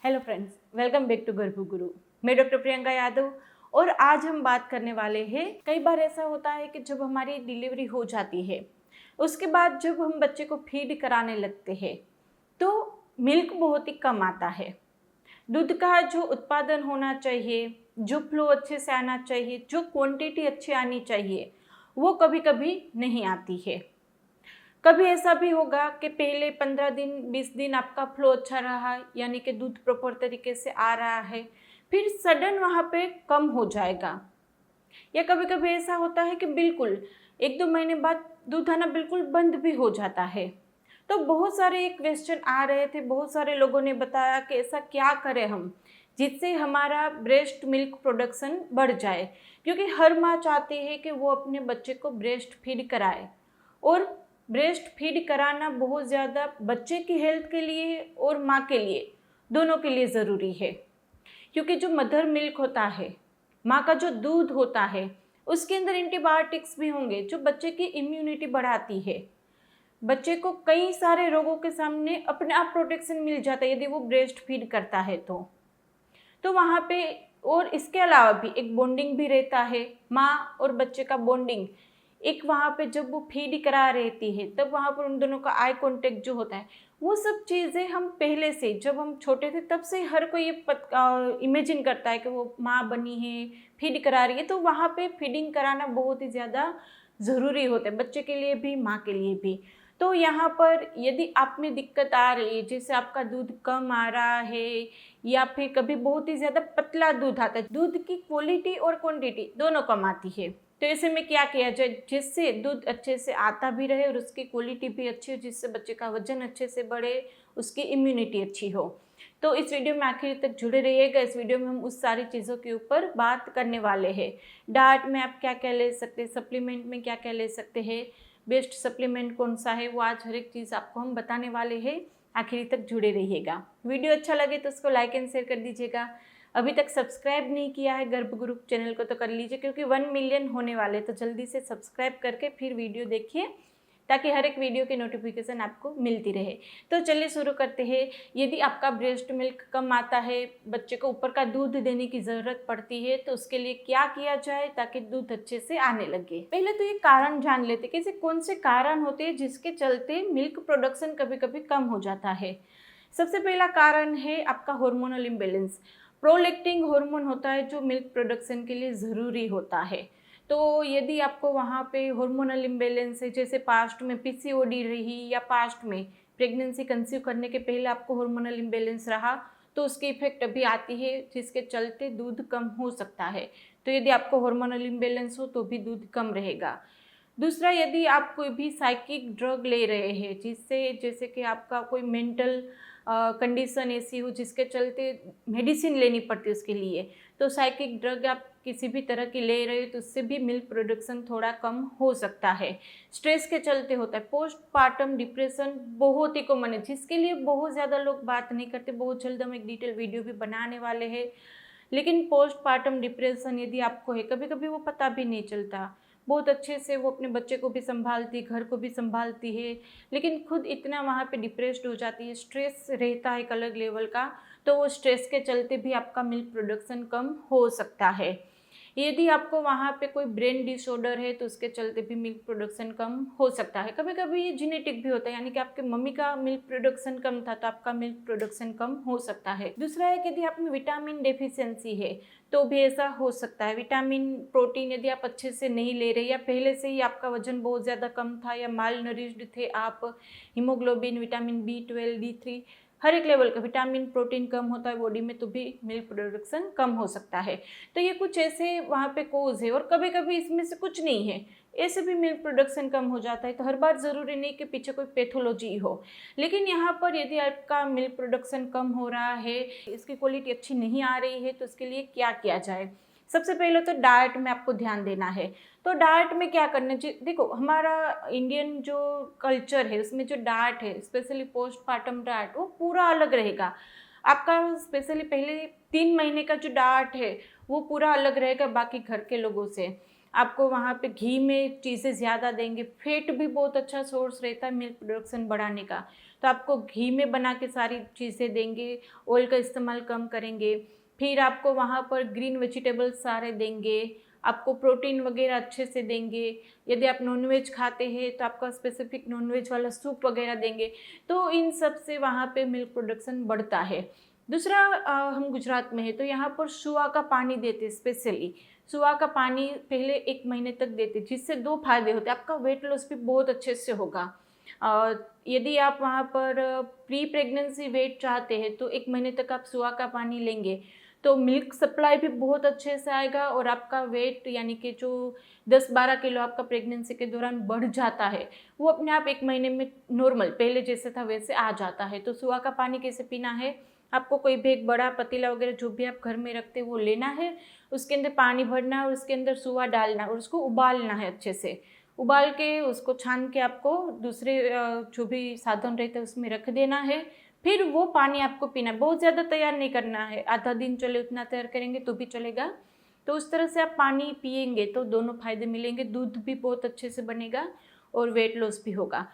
Hello friends, welcome back to Garbh Guru. मैं doctor Priyanka Yadav और आज हम बात करने वाले हैं। कई बार ऐसा होता है कि जब हमारी डिलीवरी हो जाती है उसके बाद जब हम बच्चे को फीड कराने लगते हैं तो मिल्क बहुत ही कम आता है। दूध का जो उत्पादन होना चाहिए, जो फ्लो अच्छे से आना चाहिए, जो क्वांटिटी अच्छी आनी चाहिए, वो कभी कभी नहीं आती है। कभी ऐसा भी होगा कि पहले 15 दिन 20 दिन आपका फ्लो अच्छा रहा, यानी कि दूध प्रॉपर तरीके से आ रहा है, फिर सडन वहाँ पे कम हो जाएगा। या कभी कभी ऐसा होता है कि बिल्कुल 1-2 महीने बाद दूध आना बिल्कुल बंद भी हो जाता है। तो बहुत सारे एक क्वेश्चन आ रहे थे, बहुत सारे लोगों ने बताया कि ऐसा क्या करें हम जिससे हमारा ब्रेस्ट मिल्क प्रोडक्शन बढ़ जाए, क्योंकि हर माँ चाहती है कि वो अपने बच्चे को ब्रेस्ट फीड कराए। और ब्रेस्ट फीड कराना बहुत ज़्यादा बच्चे की हेल्थ के लिए और माँ के लिए, दोनों के लिए ज़रूरी है। क्योंकि जो मदर मिल्क होता है, माँ का जो दूध होता है, उसके अंदर एंटीबायोटिक्स भी होंगे जो बच्चे की इम्यूनिटी बढ़ाती है। बच्चे को कई सारे रोगों के सामने अपने आप प्रोटेक्शन मिल जाता है यदि वो ब्रेस्ट फीड करता है तो वहाँ पे। और इसके अलावा भी एक बॉन्डिंग भी रहता है, माँ और बच्चे का बॉन्डिंग। एक वहाँ पे जब वो फीड करा रहती है तब वहाँ पर उन दोनों का आई कांटेक्ट जो होता है, वो सब चीज़ें हम पहले से, जब हम छोटे थे तब से हर कोई ये इमेजिन करता है कि वो माँ बनी है, फीड करा रही है। तो वहाँ पे फीडिंग कराना बहुत ही ज़्यादा ज़रूरी होता है, बच्चे के लिए भी माँ के लिए भी। तो यहाँ पर यदि आप में दिक्कत आ रही है, जैसे आपका दूध कम आ रहा है या फिर कभी बहुत ही ज़्यादा पतला दूध आता है, दूध की क्वालिटी और क्वांटिटी दोनों कम आती है, तो ऐसे में क्या किया जाए जिससे दूध अच्छे से आता भी रहे और उसकी क्वालिटी भी अच्छी हो, जिससे बच्चे का वजन अच्छे से बढ़े, उसकी इम्यूनिटी अच्छी हो। तो इस वीडियो में आखिर तक जुड़े रहिएगा। इस वीडियो में हम उस सारी चीज़ों के ऊपर बात करने वाले हैं। डाइट में आप क्या क्या ले सकते हैं, सप्लीमेंट में क्या क्या ले सकते हैं, बेस्ट सप्लीमेंट कौन सा है, वो आज हर एक चीज़ आपको हम बताने वाले हैं। आखिर तक जुड़े रहिएगा। वीडियो अच्छा लगे तो उसको लाइक एंड शेयर कर दीजिएगा। अभी तक सब्सक्राइब नहीं किया है गर्भ गुरु चैनल को तो कर लीजिए, क्योंकि 1 मिलियन होने वाले, तो जल्दी से सब्सक्राइब करके फिर वीडियो देखिए ताकि हर एक वीडियो की नोटिफिकेशन आपको मिलती रहे। तो चलिए शुरू करते हैं। यदि आपका ब्रेस्ट मिल्क कम आता है, बच्चे को ऊपर का दूध देने की ज़रूरत पड़ती है, तो उसके लिए क्या किया जाए ताकि दूध अच्छे से आने लगे। पहले तो ये कारण जान लेते कि ऐसे कौन से कारण होते हैं जिसके चलते मिल्क प्रोडक्शन कभी कभी कम हो जाता है। सबसे पहला कारण है आपका हार्मोनल इम्बैलेंस। प्रोलैक्टिन हार्मोन होता है जो मिल्क प्रोडक्शन के लिए ज़रूरी होता है। तो यदि आपको वहाँ पे हार्मोनल इम्बैलेंस है, जैसे पास्ट में पीसीओडी रही या पास्ट में प्रेगनेंसी कंसीव करने के पहले आपको हार्मोनल इम्बैलेंस रहा, तो उसकी इफेक्ट अभी आती है जिसके चलते दूध कम हो सकता है। तो यदि आपको हार्मोनल इम्बैलेंस हो तो भी दूध कम रहेगा। दूसरा, यदि आप कोई भी साइकिक ड्रग ले रहे हैं जिससे, जैसे कि आपका कोई मेंटल कंडीशन ऐसी हो जिसके चलते मेडिसिन लेनी पड़ती है उसके लिए, तो साइकिक ड्रग आप किसी भी तरह की ले रहे हो तो उससे भी मिल्क प्रोडक्शन थोड़ा कम हो सकता है। स्ट्रेस के चलते होता है। पोस्टपार्टम डिप्रेशन बहुत ही कॉमन है जिसके लिए बहुत ज़्यादा लोग बात नहीं करते। बहुत जल्द हम एक डिटेल वीडियो भी बनाने वाले हैं। लेकिन पोस्टपार्टम डिप्रेशन यदि आपको है, कभी कभी वो पता भी नहीं चलता, बहुत अच्छे से वो अपने बच्चे को भी संभालती, घर को भी संभालती है, लेकिन खुद इतना वहाँ पे डिप्रेस्ड हो जाती है, स्ट्रेस रहता है एक अलग लेवल का, तो वो स्ट्रेस के चलते भी आपका मिल्क प्रोडक्शन कम हो सकता है। यदि आपको वहाँ पे कोई ब्रेन डिसऑर्डर है तो उसके चलते भी मिल्क प्रोडक्शन कम हो सकता है। कभी कभी ये जेनेटिक भी होता है, यानी कि आपके मम्मी का मिल्क प्रोडक्शन कम था तो आपका मिल्क प्रोडक्शन कम हो सकता है। दूसरा है कि यदि आप में विटामिन डेफिशिएंसी है तो भी ऐसा हो सकता है। विटामिन प्रोटीन यदि आप अच्छे से नहीं ले रहे, या पहले से ही आपका वजन बहुत ज़्यादा कम था, या माल नरिश्ड थे आप, हीमोग्लोबिन, विटामिन B12, D3, हर एक लेवल का विटामिन प्रोटीन कम होता है बॉडी में, तो भी मिल्क प्रोडक्शन कम हो सकता है। तो ये कुछ ऐसे वहाँ पे कोज है, और कभी कभी इसमें से कुछ नहीं है, ऐसे भी मिल्क प्रोडक्शन कम हो जाता है। तो हर बार ज़रूरी नहीं कि पीछे कोई पैथोलॉजी हो। लेकिन यहाँ पर यदि आपका मिल्क प्रोडक्शन कम हो रहा है, इसकी क्वालिटी अच्छी नहीं आ रही है, तो उसके लिए क्या किया जाए। सबसे पहले तो डाइट में आपको ध्यान देना है। तो डाइट में क्या करना चाहिए, देखो हमारा इंडियन जो कल्चर है उसमें जो डाइट है, स्पेशली पोस्टपार्टम डाइट, वो पूरा अलग रहेगा। आपका स्पेशली पहले 3 महीने का जो डाइट है वो पूरा अलग रहेगा बाकी घर के लोगों से। आपको वहाँ पे घी में चीज़ें ज़्यादा देंगे, फैट भी बहुत अच्छा सोर्स रहता है मिल्क प्रोडक्शन बढ़ाने का। तो आपको घी में बना के सारी चीज़ें देंगे, ऑयल का इस्तेमाल कम करेंगे। फिर आपको वहाँ पर ग्रीन वेजिटेबल्स सारे देंगे, आपको प्रोटीन वगैरह अच्छे से देंगे। यदि आप नॉनवेज खाते हैं तो आपका स्पेसिफिक नॉनवेज वाला सूप वगैरह देंगे। तो इन सब से वहाँ पे मिल्क प्रोडक्शन बढ़ता है। दूसरा, हम गुजरात में है तो यहाँ पर सुआ का पानी देते, स्पेशली सुआ का पानी पहले 1 महीने तक देते, जिससे 2 फायदे होते। आपका वेट लॉस भी बहुत अच्छे से होगा। यदि आप वहाँ पर प्री प्रेगनेंसी वेट चाहते हैं तो 1 महीने तक आप सुआ का पानी लेंगे तो मिल्क सप्लाई भी बहुत अच्छे से आएगा और आपका वेट यानी कि जो 10-12 किलो आपका प्रेगनेंसी के दौरान बढ़ जाता है वो अपने आप 1 महीने में नॉर्मल पहले जैसे था वैसे आ जाता है। तो सुआ का पानी कैसे पीना है, आपको कोई भी एक बड़ा पतीला वगैरह जो भी आप घर में रखते हैं वो लेना है, उसके अंदर पानी भरना और उसके अंदर सुआ डालना और उसको उबालना है। अच्छे से उबाल के उसको छान के आपको दूसरे जो भी साधन रहते हैं उसमें रख देना है। फिर वो पानी आपको पीना है, बहुत ज़्यादा तैयार नहीं करना है, आधा दिन चले उतना तैयार करेंगे तो भी चलेगा। तो उस तरह से आप पानी पिएंगे तो दोनों फायदे मिलेंगे, दूध भी बहुत अच्छे से बनेगा और वेट लॉस भी होगा।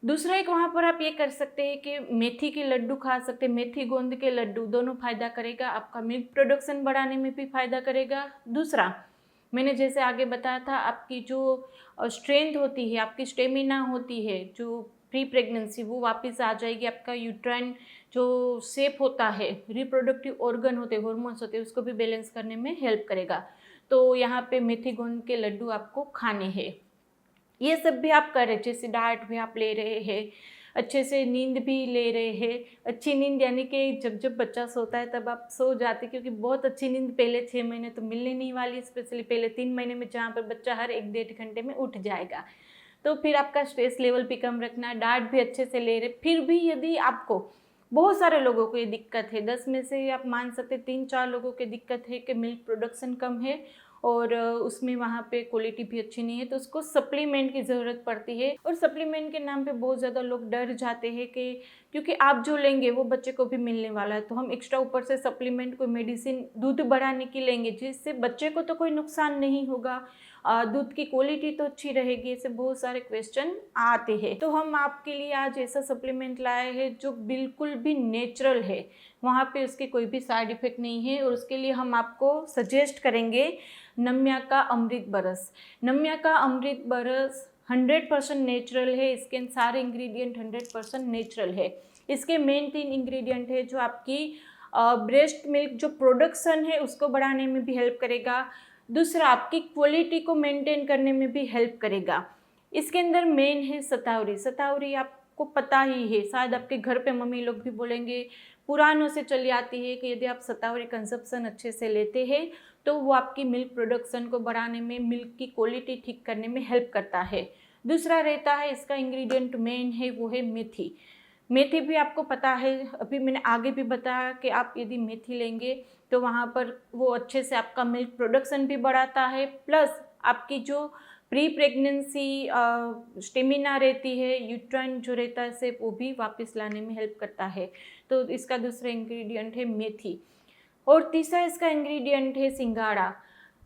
दूसरा एक वहाँ पर आप ये कर सकते हैं कि मेथी के लड्डू खा सकते हैं, मेथी गोंद के लड्डू, दोनों फ़ायदा करेगा, आपका मिल्क प्रोडक्शन बढ़ाने में भी फ़ायदा करेगा। दूसरा, मैंने जैसे आगे बताया था, आपकी जो स्ट्रेंथ होती है, आपकी स्टेमिना होती है जो प्री प्रेगनेंसी, वो वापस आ जाएगी। आपका यूट्राइन जो शेप होता है, रिप्रोडक्टिव ऑर्गन होते हैं, हॉर्मोन्स होते हैं, उसको भी बैलेंस करने में हेल्प करेगा। तो यहाँ पे मेथी गोंद के लड्डू आपको खाने हैं। ये सब भी आप कर रहे, जैसे डाइट भी आप ले रहे हैं, अच्छे से नींद भी ले रहे हैं। अच्छी नींद यानी कि जब जब बच्चा सोता है तब आप सो जाते, क्योंकि बहुत अच्छी नींद पहले 6 महीने तो मिलने नहीं वाली, स्पेशली पहले 3 महीने में जहाँ पर बच्चा हर 1-1.5 घंटे में उठ जाएगा। तो फिर आपका स्ट्रेस लेवल भी कम रखना, डाइट भी अच्छे से ले रहे। फिर भी यदि आपको, बहुत सारे लोगों को ये दिक्कत है, 10 में से आप मान सकते 3-4 लोगों की दिक्कत है कि मिल्क प्रोडक्शन कम है और उसमें वहाँ पे क्वालिटी भी अच्छी नहीं है, तो उसको सप्लीमेंट की ज़रूरत पड़ती है। और सप्लीमेंट के नाम पे बहुत ज़्यादा लोग डर जाते हैं कि क्योंकि आप जो लेंगे वो बच्चे को भी मिलने वाला है, तो हम एक्स्ट्रा ऊपर से सप्लीमेंट कोई मेडिसिन दूध बढ़ाने की लेंगे जिससे बच्चे को तो कोई नुकसान नहीं होगा, दूध की क्वालिटी तो अच्छी रहेगी। ऐसे बहुत सारे क्वेश्चन आते हैं। तो हम आपके लिए आज ऐसा सप्लीमेंट लाए हैं जो बिल्कुल भी नेचुरल है, वहाँ पे उसके कोई भी साइड इफ़ेक्ट नहीं है। और उसके लिए हम आपको सजेस्ट करेंगे नम्या का अमृत बरस। नम्या का अमृत बरस 100% नेचुरल है, इसके सारे इंग्रेडिएंट 100% नेचुरल है। इसके मेन 3 इंग्रेडिएंट है जो आपकी ब्रेस्ट मिल्क जो प्रोडक्शन है उसको बढ़ाने में भी हेल्प करेगा। दूसरा, आपकी क्वालिटी को मेंटेन करने में भी हेल्प करेगा। इसके अंदर मेन है शतावरी। शतावरी आपको पता ही है, शायद आपके घर पे मम्मी लोग भी बोलेंगे, पुरानों से चली आती है कि यदि आप शतावरी कंजप्शन अच्छे से लेते हैं तो वो आपकी मिल्क प्रोडक्शन को बढ़ाने में, मिल्क की क्वालिटी ठीक करने में हेल्प करता है। दूसरा रहता है, इसका इंग्रेडिएंट मेन है वो है मेथी। मेथी भी आपको पता है, अभी मैंने आगे भी बताया कि आप यदि मेथी लेंगे तो वहाँ पर वो अच्छे से आपका मिल्क प्रोडक्शन भी बढ़ाता है, प्लस आपकी जो प्री प्रेगनेंसी स्टेमिना रहती है, यूट्राइन जो रहता है से वो भी वापस लाने में हेल्प करता है। तो इसका दूसरा इंग्रेडिएंट है मेथी। और तीसरा इसका इंग्रेडिएंट है सिंघाड़ा।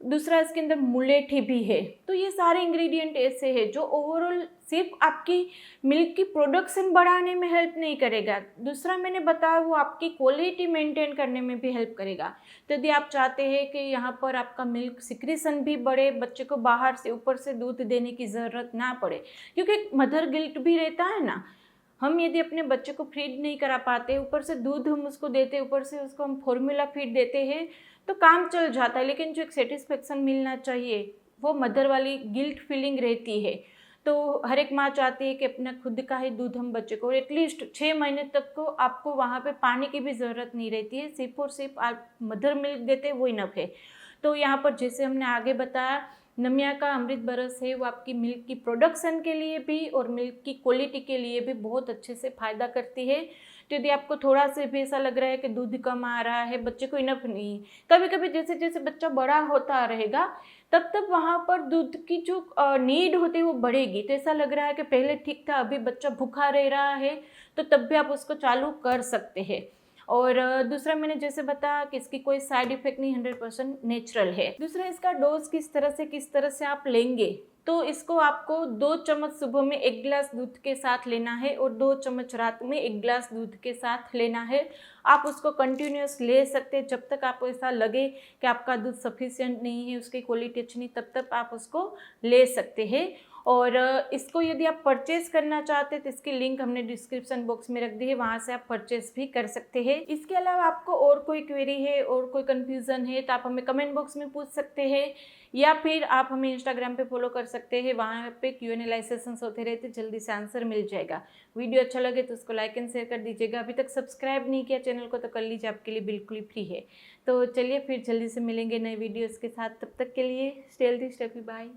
दूसरा, इसके अंदर मुलेठी भी है। तो ये सारे इंग्रेडिएंट ऐसे हैं जो ओवरऑल सिर्फ आपकी मिल्क की प्रोडक्शन बढ़ाने में हेल्प नहीं करेगा, दूसरा मैंने बताया वो आपकी क्वालिटी मेंटेन करने में भी हेल्प करेगा। तो यदि आप चाहते हैं कि यहाँ पर आपका मिल्क सिक्रीशन भी बढ़े, बच्चे को बाहर से ऊपर से दूध देने की ज़रूरत ना पड़े, क्योंकि मदर गिल्ट भी रहता है ना, हम यदि अपने बच्चे को फीड नहीं करा पाते, ऊपर से दूध हम उसको देते, ऊपर से उसको हम फॉर्मूला फीड देते हैं तो काम चल जाता है, लेकिन जो एक सेटिस्फेक्शन मिलना चाहिए वो मदर वाली गिल्ट फीलिंग रहती है। तो हर एक माँ चाहती है कि अपना खुद का ही दूध हम बच्चे को, एटलीस्ट 6 महीने तक को आपको वहाँ पे पानी की भी ज़रूरत नहीं रहती है, सिर्फ और सिर्फ आप मदर मिल्क देते हैं वो इनफ है। तो यहाँ पर जैसे हमने आगे बताया, नम्या का अमृत बरस है वो आपकी मिल्क की प्रोडक्शन के लिए भी और मिल्क की क्वालिटी के लिए भी बहुत अच्छे से फ़ायदा करती है। तो यदि आपको थोड़ा से भी ऐसा लग रहा है कि दूध कम आ रहा है, बच्चे को इनफ नहीं, कभी कभी जैसे जैसे बच्चा बड़ा होता रहेगा तब तब वहाँ पर दूध की जो नीड होती है वो बढ़ेगी। तो ऐसा लग रहा है कि पहले ठीक था, अभी बच्चा भूखा रह रहा है, तो तब भी आप उसको चालू कर सकते हैं। और दूसरा मैंने जैसे बताया कि इसकी कोई साइड इफेक्ट नहीं, 100% नेचुरल है। दूसरा, इसका डोज किस तरह से आप लेंगे, तो इसको आपको 2 चम्मच सुबह में 1 गिलास दूध के साथ लेना है और 2 चम्मच रात में 1 गिलास दूध के साथ लेना है। आप उसको कंटिन्यूअस ले सकते हैं जब तक आपको ऐसा लगे कि आपका दूध सफिशिएंट नहीं है, उसकी क्वालिटी अच्छी नहीं, तब तक आप उसको ले सकते हैं। और इसको यदि आप परचेज़ करना चाहते हैं तो इसकी लिंक हमने डिस्क्रिप्शन बॉक्स में रख दी है, वहाँ से आप परचेज़ भी कर सकते हैं। इसके अलावा आपको और कोई क्वेरी है और कोई कन्फ्यूज़न है तो आप हमें कमेंट बॉक्स में पूछ सकते हैं, या फिर आप हमें इंस्टाग्राम पे फॉलो कर सकते हैं, वहाँ पे Q&A लाइव सेशंस होते रहते, जल्दी से आंसर मिल जाएगा। वीडियो अच्छा लगे तो उसको लाइक एंड शेयर कर दीजिएगा। अभी तक सब्सक्राइब नहीं किया चैनल को तो कर लीजिए, आपके लिए बिल्कुल ही फ्री है। तो चलिए फिर जल्दी से मिलेंगे नए वीडियोज़ के साथ, तब तक के लिए stay healthy, stay happy, bye.